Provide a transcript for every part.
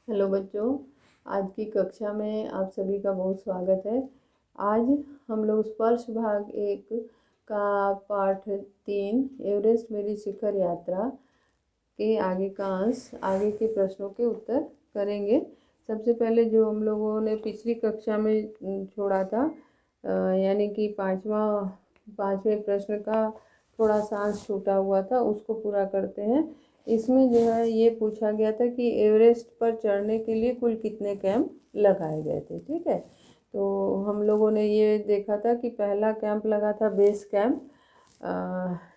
Hello बच्चों, आज की कक्षा में आप सभी का बहुत स्वागत है। आज हम लोग स्पर्श भाग 1 का पाठ 3 एवरेस्ट मेरी शिखर यात्रा के आगे का अंश, आगे के प्रश्नों के उत्तर करेंगे। सबसे पहले जो हम लोगों ने पिछली कक्षा में छोड़ा था, यानी कि पाँचवें प्रश्न का थोड़ा सा अंश छूटा हुआ था, उसको पूरा करते हैं। इसमें जो है ये पूछा गया था कि एवरेस्ट पर चढ़ने के लिए कुल कितने कैंप लगाए गए थे। ठीक है, तो हम लोगों ने ये देखा था कि पहला कैंप लगा था बेस कैंप,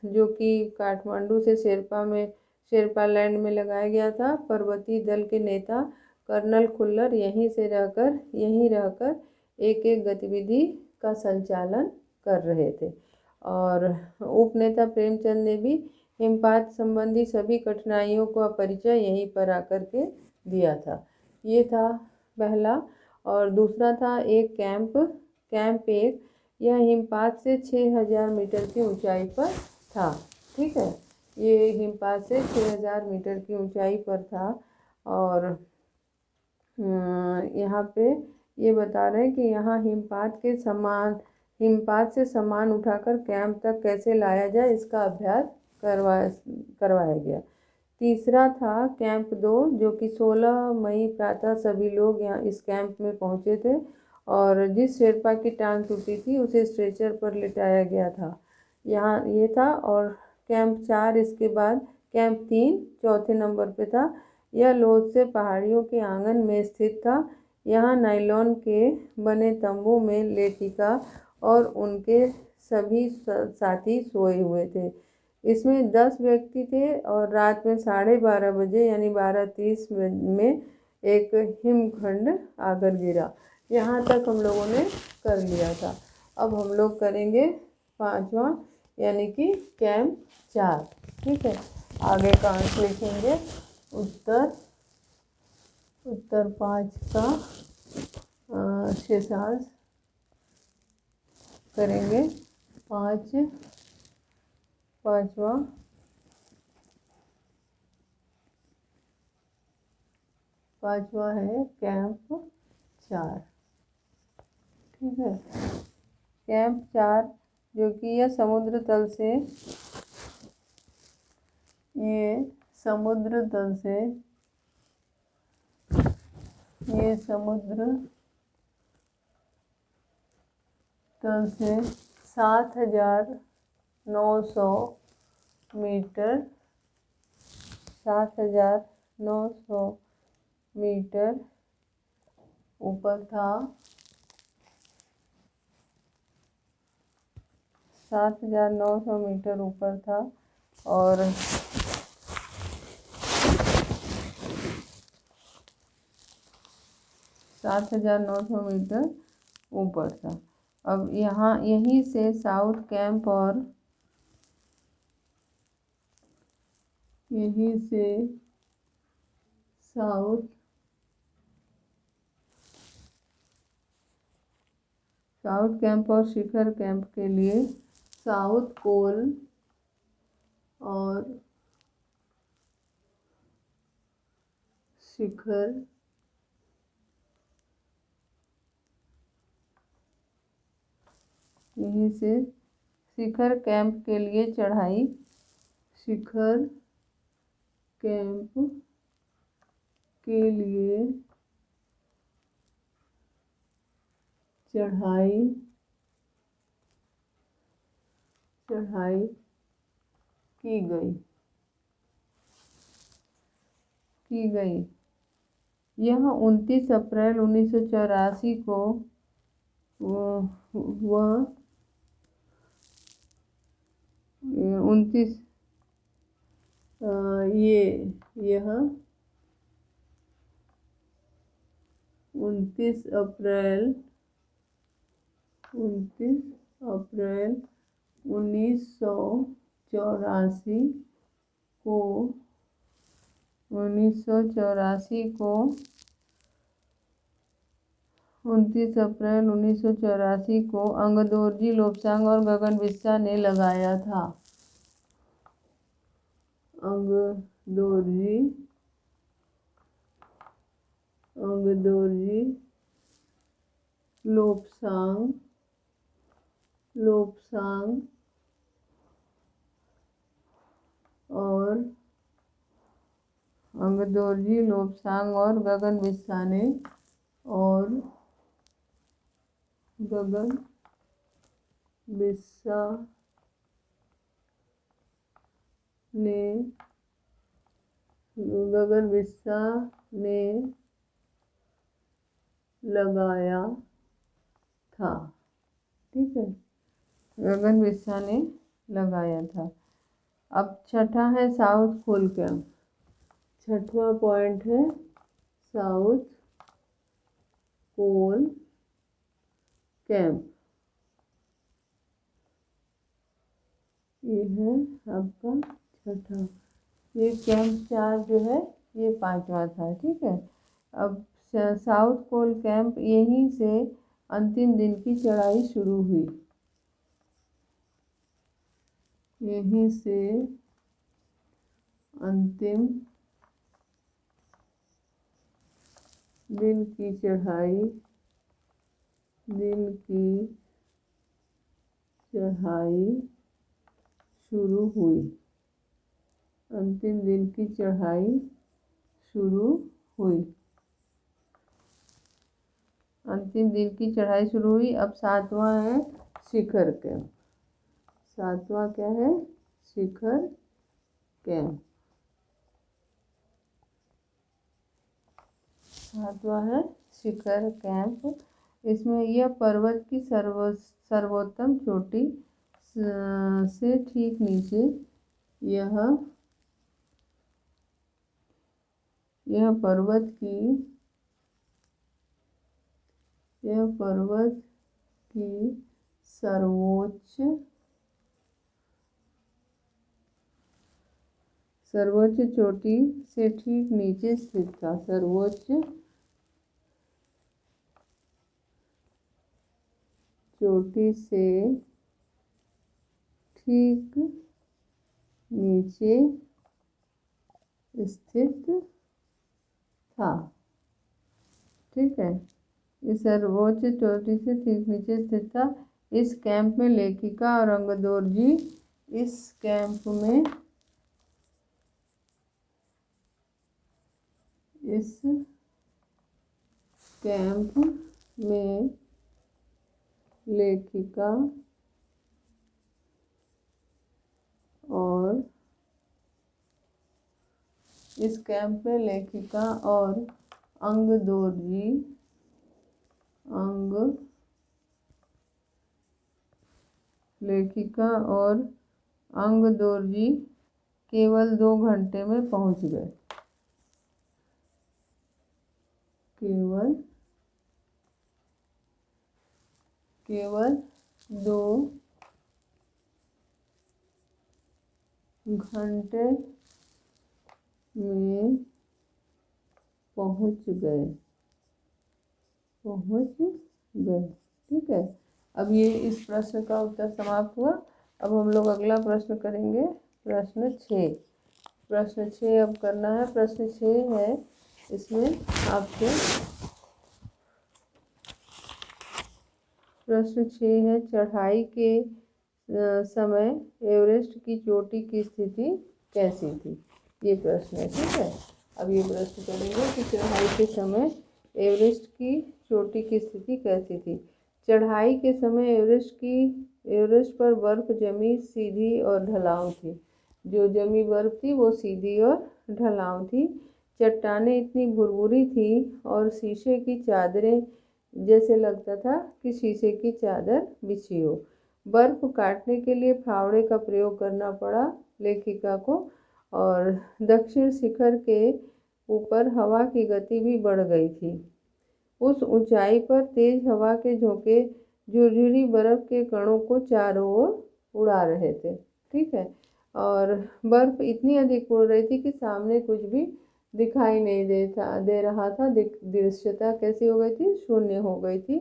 जो कि काठमांडू से शेरपा लैंड में लगाया गया था। पर्वतीय दल के नेता कर्नल खुल्लर यहीं रहकर एक एक गतिविधि का संचालन कर रहे थे, और उपनेता प्रेमचंद ने भी हिमपात संबंधी सभी कठिनाइयों का परिचय यहीं पर आकर के दिया था। ये था पहला। और दूसरा था एक कैंप 1, यह हिमपात से 6000 मीटर की ऊंचाई पर था। ठीक है, ये हिमपात से 6000 मीटर की ऊंचाई पर था। और यहाँ पे ये बता रहे हैं कि यहाँ हिमपात से सामान उठाकर कैंप तक कैसे लाया जाए, इसका अभ्यास करवाया गया। तीसरा था कैंप 2, जो कि 16 मई प्रातः सभी लोग यहाँ इस कैंप में पहुँचे थे, और जिस शेरपा की टांग टूटी थी उसे स्ट्रेचर पर लिटाया गया था। यहाँ ये था। और कैंप 4, इसके बाद कैंप 3 चौथे नंबर पे था। यह लोथ से पहाड़ियों के आंगन में स्थित था। यहाँ नायलॉन के बने तंबू में लेटिका और उनके सभी साथी सोए हुए थे। इसमें 10 व्यक्ति थे, और रात में 12:30 बजे यानी 12:30 में एक हिमखंड आकर गिरा। यहाँ तक हम लोगों ने कर लिया था। अब हम लोग करेंगे पांचवा, यानी कि कैंप 4। ठीक है, आगे का अंश लिखेंगे। उत्तर 5 का शेषांश करेंगे। पांचवा है कैंप 4। ठीक है, कैंप 4 जो कि यह समुद्र तल से ये समुद्र तल से 7900 मीटर 7900 मीटर ऊपर था। 7900 मीटर ऊपर था, और 7900 मीटर ऊपर था। अब यहीं से साउथ कैंप और यहीं से साउथ कैंप और शिखर कैंप के लिए साउथ पोल और शिखर यहीं से शिखर कैंप के लिए चढ़ाई की गई। यह 29 अप्रैल 1984 को वह 29 यह 29 अप्रैल 1984 को 29 अप्रैल 1984 को अंगदोर्जी लोब्सांग और गगन बिस्सा ने लगाया था। अंगदोर्जी अंगदोर्जी, लोपसांग, लोपसांग और अंगदोर्जी, लोपसांग और गगन बिस्सा ने और गगन बिस्सा ने लगाया था। ठीक है, गगन बिस्सा ने लगाया था। अब छठा है साउथ पोल कैंप। छठवां पॉइंट है साउथ पोल कैंप। ये है आपका छठा। ये कैंप 4 जो है ये 5वां था। ठीक है, अब साउथ पोल कैंप, यहीं से अंतिम दिन की चढ़ाई शुरू हुई। यहीं से अंतिम दिन की चढ़ाई शुरू हुई। अंतिम दिन की चढ़ाई शुरू हुई। अंतिम दिन की चढ़ाई शुरू हुई। अब 7वां है शिखर कैंप। 7वां क्या है? शिखर कैंप। 7वां है शिखर कैंप। इसमें यह पर्वत की सर्वोत्तम चोटी से ठीक नीचे यह पर्वत की सर्वोच्च चोटी से ठीक नीचे स्थित था। सर्वोच्च चोटी से ठीक नीचे स्थित था। ठीक है, इस सर्वोच्च चोटी से ठीक नीचे स्थित था। इस कैंप में लेखिका और अंगदोर्जी इस कैंप में लेखिका और अंगदोर्जी केवल 2 घंटे में पहुंच गए। केवल 2 घंटे में पहुंच गए। ठीक है, अब ये इस प्रश्न का उत्तर समाप्त हुआ। अब हम लोग अगला प्रश्न करेंगे, प्रश्न 6। प्रश्न 6 अब करना है। प्रश्न 6 है, इसमें आपसे प्रश्न 6 है, चढ़ाई के समय एवरेस्ट की चोटी की स्थिति कैसी थी? ये प्रश्न है। ठीक है, अब ये प्रश्न करेंगे कि चढ़ाई के समय एवरेस्ट की चोटी की स्थिति कैसी थी। चढ़ाई के समय एवरेस्ट पर बर्फ जमी सीधी और ढलाव थी। जो जमी बर्फ थी वो सीधी और ढलाव थी। चट्टानें इतनी भुरभुरी थी और शीशे की चादरें, जैसे लगता था कि शीशे की चादर बिछी हो। बर्फ काटने के लिए फावड़े का प्रयोग करना पड़ा लेखिका को। और दक्षिण शिखर के ऊपर हवा की गति भी बढ़ गई थी। उस ऊंचाई पर तेज हवा के झोंके झुरझुरी बर्फ के कणों को चारों ओर उड़ा रहे थे। ठीक है, और बर्फ इतनी अधिक उड़ रही थी कि सामने कुछ भी दिखाई नहीं दे रहा था। दृश्यता कैसी हो गई थी? शून्य हो गई थी।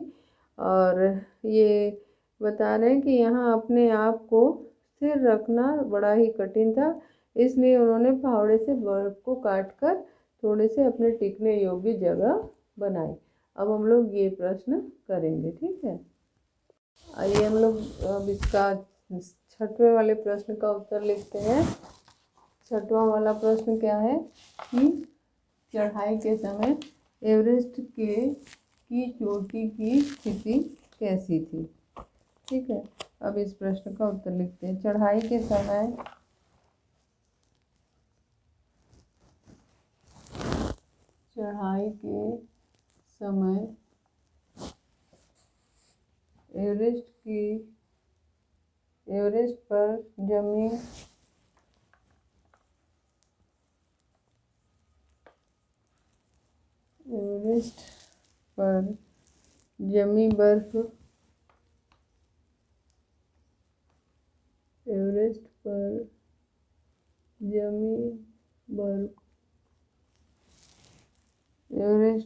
और ये बता रहे हैं कि यहाँ अपने आप को स्थिर रखना बड़ा ही कठिन था, इसलिए उन्होंने फावड़े से बर्फ को काटकर थोड़े से अपने टिकने योग्य जगह बनाई। अब हम लोग ये प्रश्न करेंगे, ठीक है। आइए हम लोग अब इसका 6वें वाले प्रश्न का उत्तर लिखते हैं। 6वां वाला प्रश्न क्या है कि चढ़ाई के समय एवरेस्ट की चोटी की स्थिति कैसी थी, ठीक है। अब इस प्रश्न का उत्तर लिखते हैं। चढ़ाई के समय एवरेस्ट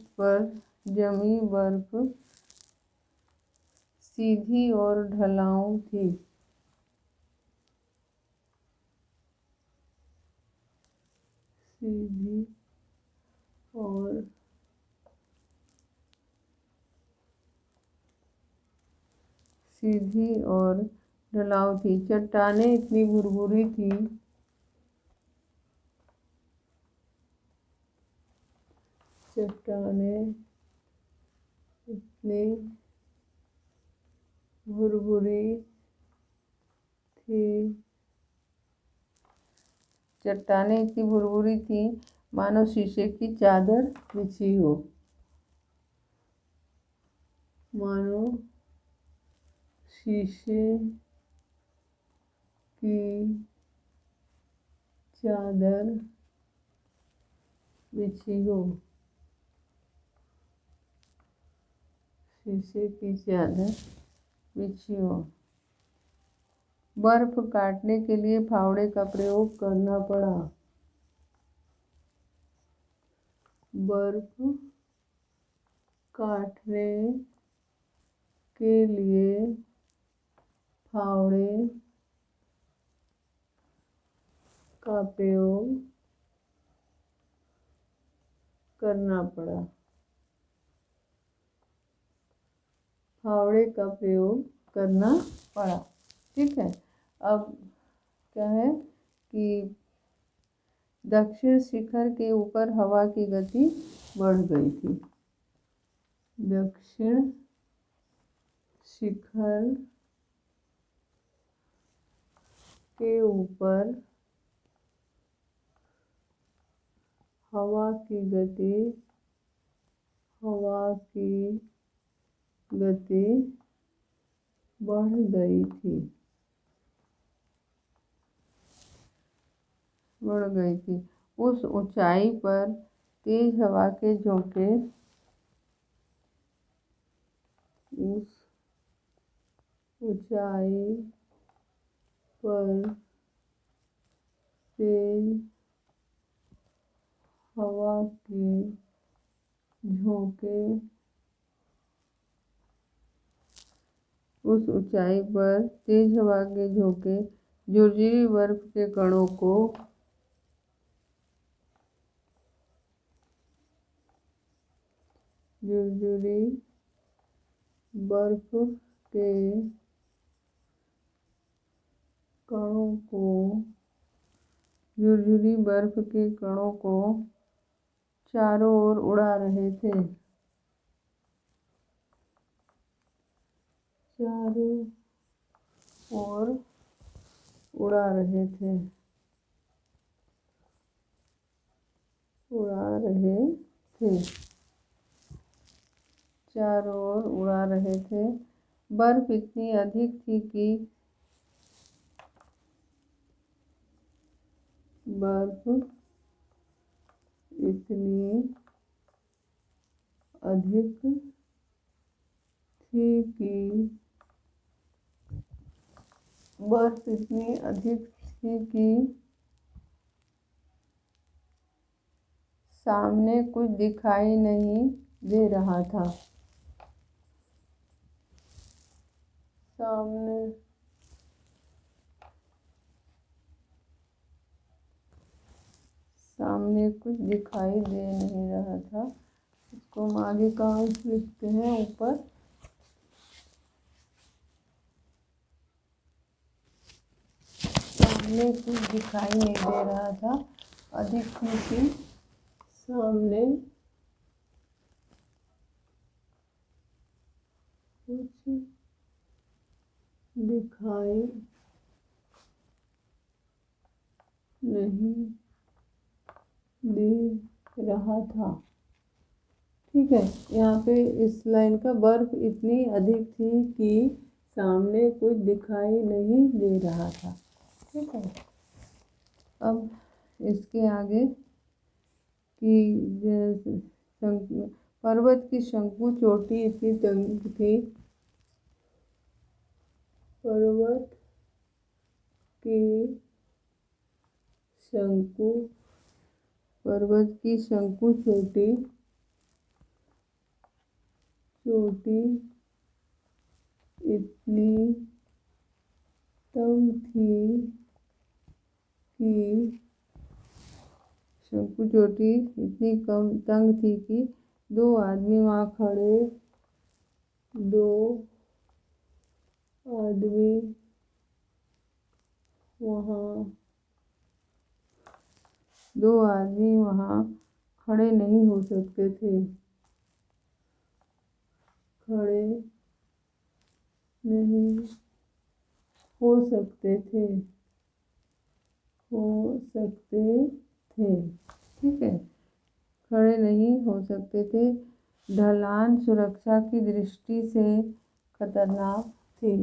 पर जमी बर्फ सीधी और ढलाऊ थी। सीधी और ढलाऊ थी। चट्टानें इतनी भुरभुरी थी मानो शीशे की चादर बिछी हो। शीशे की चादर बिछी हो। बर्फ काटने के लिए फावड़े का प्रयोग करना पड़ा। बर्फ काटने के लिए फावड़े का प्रयोग करना पड़ा। ठीक है। अब क्या है कि दक्षिण शिखर के ऊपर हवा की गति बढ़ गई थी। दक्षिण शिखर के ऊपर हवा की गति बढ़ गई थी। उस ऊंचाई पर तेज हवा के झोंके झुरझुरी बर्फ के कणों को चारों ओर उड़ा रहे थे। बर्फ इतनी अधिक थी कि सामने कुछ दिखाई नहीं दे रहा था। तो हम आगे का लिखते हैं ऊपर। सामने कुछ दिखाई नहीं दे रहा था, अधिक थी सामने कुछ दिखाई नहीं दे रहा था। ठीक है, यहाँ पे इस लाइन का बर्फ इतनी अधिक थी कि सामने कुछ दिखाई नहीं दे रहा था। ठीक है, अब इसके आगे कि पर्वत की शंकु चोटी इतनी तंग थी, पर्वत की शंकु चोटी इतनी तंग थी कि शंकु चोटी इतनी तंग थी कि दो आदमी वहाँ खड़े वहाँ खड़े नहीं हो सकते थे। खड़े नहीं हो सकते थे। ठीक है, खड़े नहीं हो सकते थे। ढलान सुरक्षा की दृष्टि से खतरनाक थी।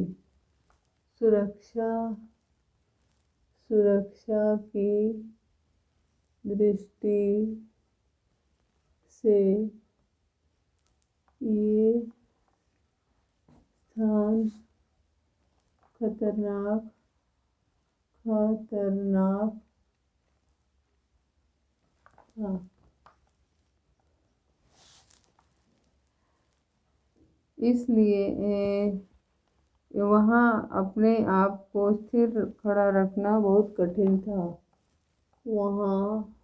सुरक्षा की दृष्टि से ये स्थान खतरनाक था। इसलिए वहाँ अपने आप को स्थिर खड़ा रखना बहुत कठिन था। वहाँ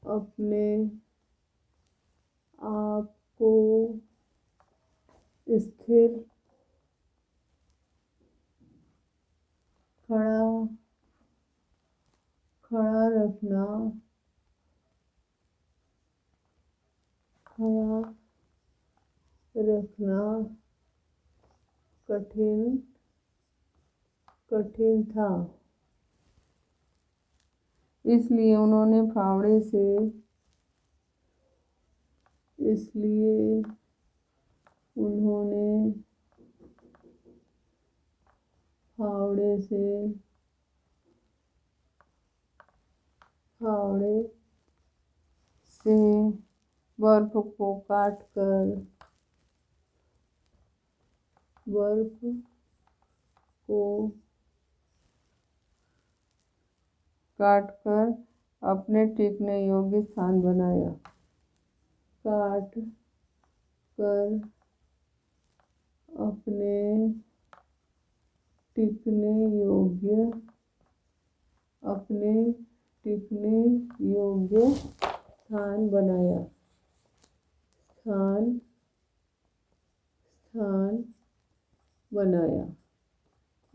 अपने आप को स्थिर खड़ा रखना कठिन था। इसलिए उन्होंने फावड़े से बर्फ को काट कर अपने टिकने योग्य स्थान बनाया। अपने टिकने योग्य स्थान बनाया।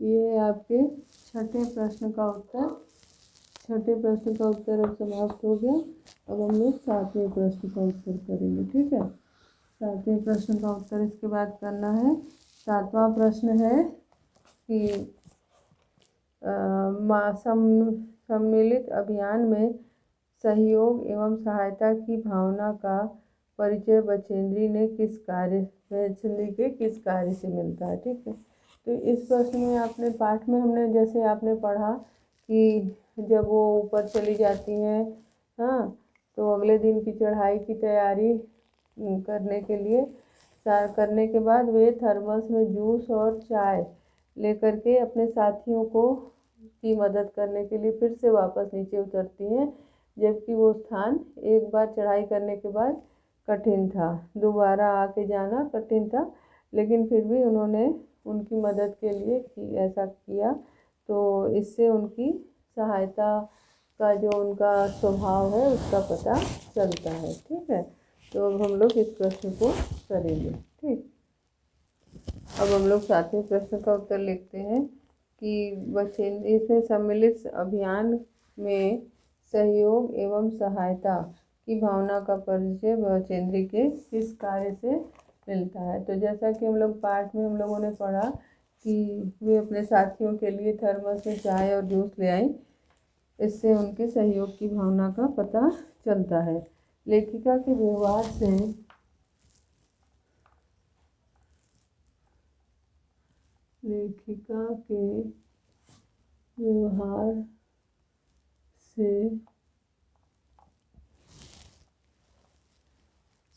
ये है आपके छठे प्रश्न का उत्तर। अब समाप्त हो गया। अब हम लोग सातवें प्रश्न का उत्तर करेंगे। ठीक है, सातवें प्रश्न का उत्तर इसके बाद करना है। सातवां प्रश्न है कि सम्मिलित अभियान में सहयोग एवं सहायता की भावना का परिचय बछेंद्री के किस कार्य से मिलता है। ठीक है, तो इस प्रश्न में आपने पाठ में हमने जैसे आपने पढ़ा कि जब वो ऊपर चली जाती हैं, हाँ, तो अगले दिन की चढ़ाई की तैयारी करने के बाद वे थर्मस में जूस और चाय लेकर के अपने साथियों की मदद करने के लिए फिर से वापस नीचे उतरती हैं, जबकि वो स्थान एक बार चढ़ाई करने के बाद कठिन था। दोबारा आके जाना कठिन था, लेकिन फिर भी उन्होंने उनकी मदद के लिए ऐसा किया। तो इससे उनकी सहायता का जो उनका स्वभाव है उसका पता चलता है। ठीक है, तो अब हम लोग इस प्रश्न को करेंगे। ठीक, अब हम लोग 7वें प्रश्न का उत्तर लिखते हैं कि बछेंद्री इसमें सम्मिलित अभियान में सहयोग एवं सहायता की भावना का परिचय बछेंद्री के किस कार्य से मिलता है। तो जैसा कि हम लोग पाठ में हम लोगों ने पढ़ा कि वे अपने साथियों के लिए थर्मस में चाय और जूस ले आई, इससे उनके सहयोग की भावना का पता चलता है। लेखिका के व्यवहार से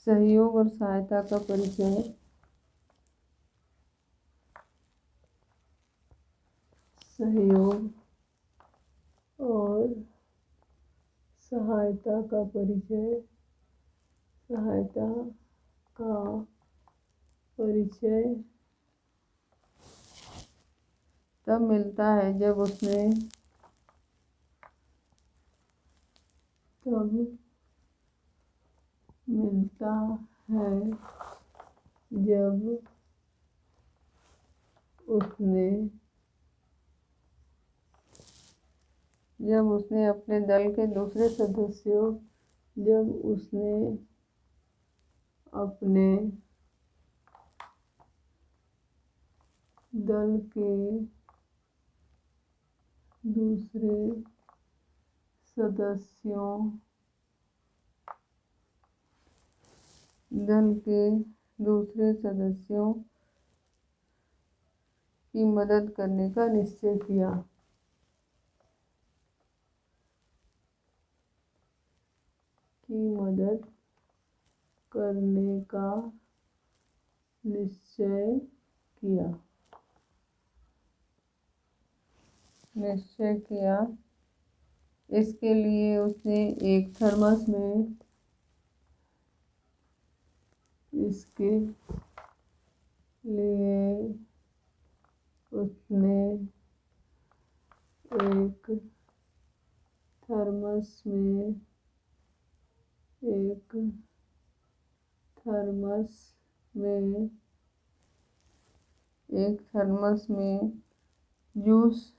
सहयोग और सहायता का परिचय सहायता का परिचय तब मिलता है जब उसने अपने दल के दूसरे सदस्यों की मदद करने का निश्चय किया। इसके लिए उसने एक थर्मस में जूस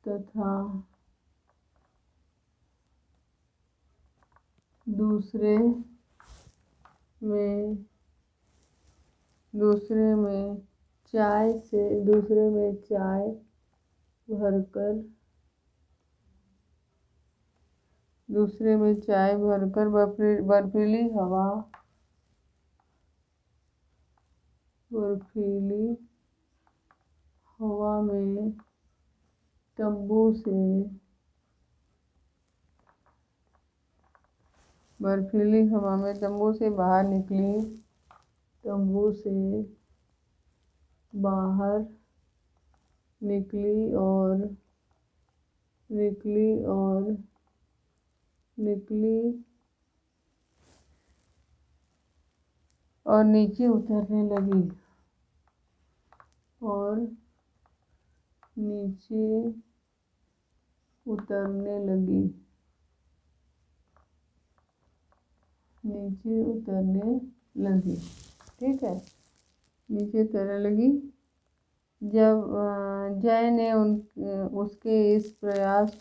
तथा दूसरे में चाय भरकर बर्फीली हवा में तंबू से बाहर निकली और नीचे उतरने लगी। ठीक है, नीचे उतरने लगी। जब जय ने उसके इस प्रयास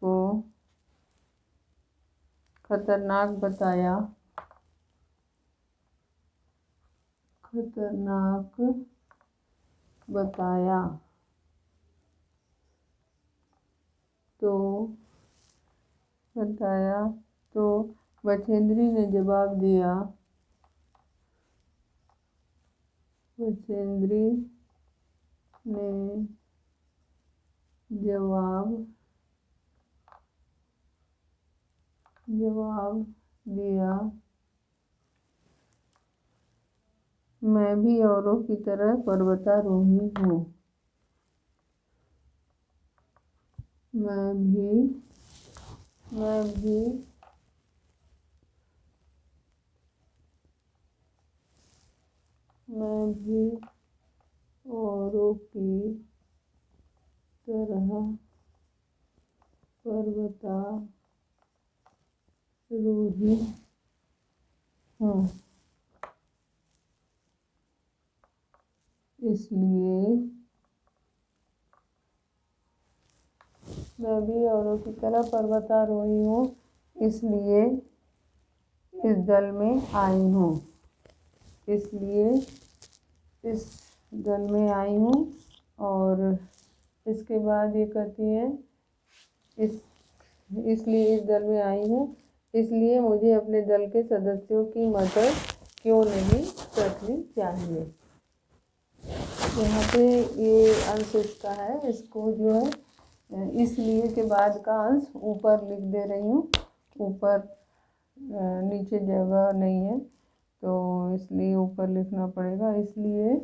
को खतरनाक बताया तो बछेंद्री ने जवाब दिया मैं भी औरों की तरह पर्वतारोही हूँ। मैं भी औरों की तरह पर्वतारोही हूँ, इसलिए मैं भी औरों की तरह पर्वतारोही हूँ, इसलिए इस दल में आई हूँ। और इसके बाद ये कहती हैं इसलिए इस दल में आई हूँ, इसलिए मुझे अपने दल के सदस्यों की मदद क्यों नहीं करनी चाहिए। यहाँ पे ये अंश इसका है, इसको जो है इसलिए के बाद का अंश ऊपर लिख दे रही हूँ। ऊपर नीचे जगह नहीं है तो इसलिए ऊपर लिखना पड़ेगा। इसलिए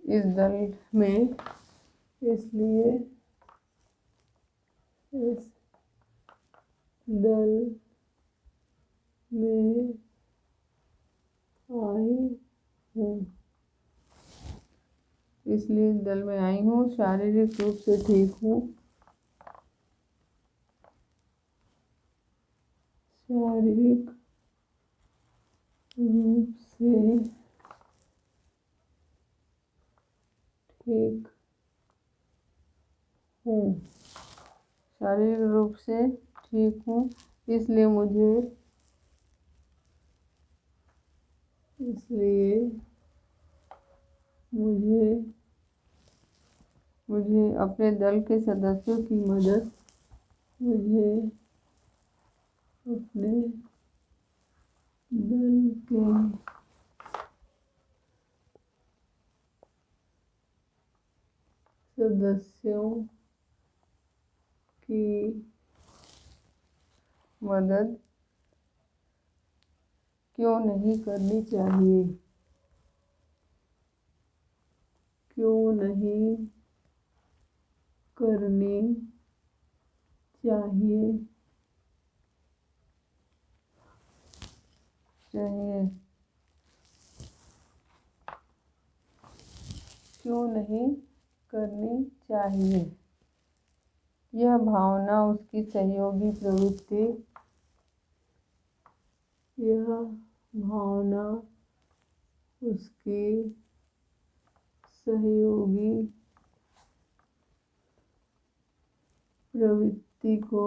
इस दल में आई हूँ। शारीरिक रूप से ठीक हूँ। शारीरिक रूप से ठीक हूँ, इसलिए मुझे अपने दल के सदस्यों की मदद क्यों नहीं करनी चाहिए। यह भावना उसकी सहयोगी प्रवृत्ति को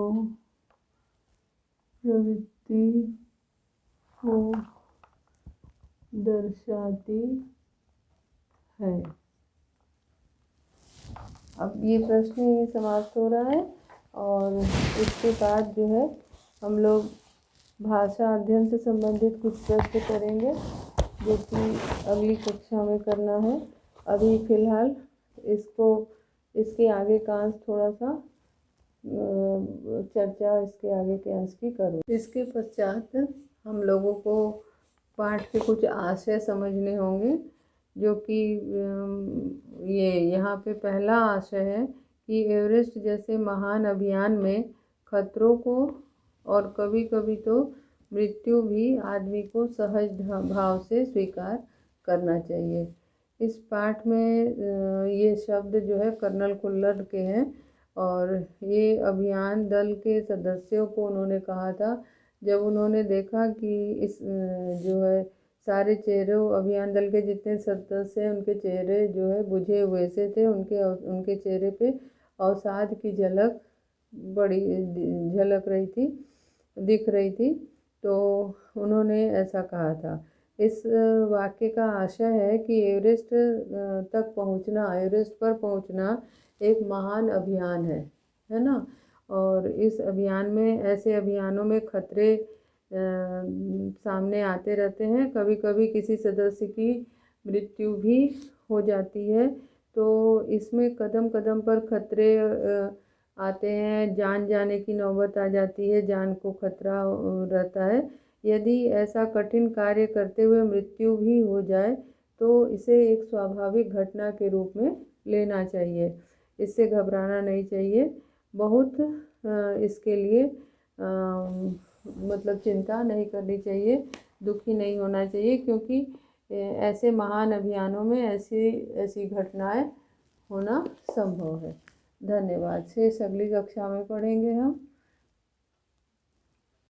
दर्शाती है। अब ये प्रश्न ही समाप्त हो रहा है और इसके बाद जो है हम लोग भाषा अध्ययन से संबंधित कुछ प्रश्न करेंगे जो कि अगली कक्षा में करना है। अभी फ़िलहाल इसके आगे का अंश थोड़ा सा चर्चा इसके आगे के अंश की करूँ। इसके पश्चात हम लोगों को पाठ के कुछ आशय समझने होंगे, जो कि ये यहाँ पे पहला आशय है कि एवरेस्ट जैसे महान अभियान में खतरों को और कभी कभी तो मृत्यु भी आदमी को सहज भाव से स्वीकार करना चाहिए। इस पाठ में ये शब्द जो है कर्नल कुल्लर के हैं और ये अभियान दल के सदस्यों को उन्होंने कहा था जब उन्होंने देखा कि इस जो है सारे चेहरे अभियान दल के जितने सदस्य हैं उनके चेहरे जो है बुझे हुए से थे। उनके चेहरे पे अवसाद की बड़ी झलक दिख रही थी। तो उन्होंने ऐसा कहा था। इस वाक्य का आशय है कि एवरेस्ट पर पहुंचना एक महान अभियान है ना। और इस अभियान में ऐसे अभियानों में खतरे सामने आते रहते हैं। कभी कभी किसी सदस्य की मृत्यु भी हो जाती है। तो इसमें कदम कदम पर खतरे आते हैं, जान जाने की नौबत आ जाती है, जान को खतरा रहता है। यदि ऐसा कठिन कार्य करते हुए मृत्यु भी हो जाए तो इसे एक स्वाभाविक घटना के रूप में लेना चाहिए। इससे घबराना नहीं चाहिए। बहुत इसके लिए मतलब चिंता नहीं करनी चाहिए, दुखी नहीं होना चाहिए, क्योंकि ऐसे महान अभियानों में ऐसी ऐसी घटनाएं होना संभव है। धन्यवाद। शेष अगली कक्षा में पढ़ेंगे हम।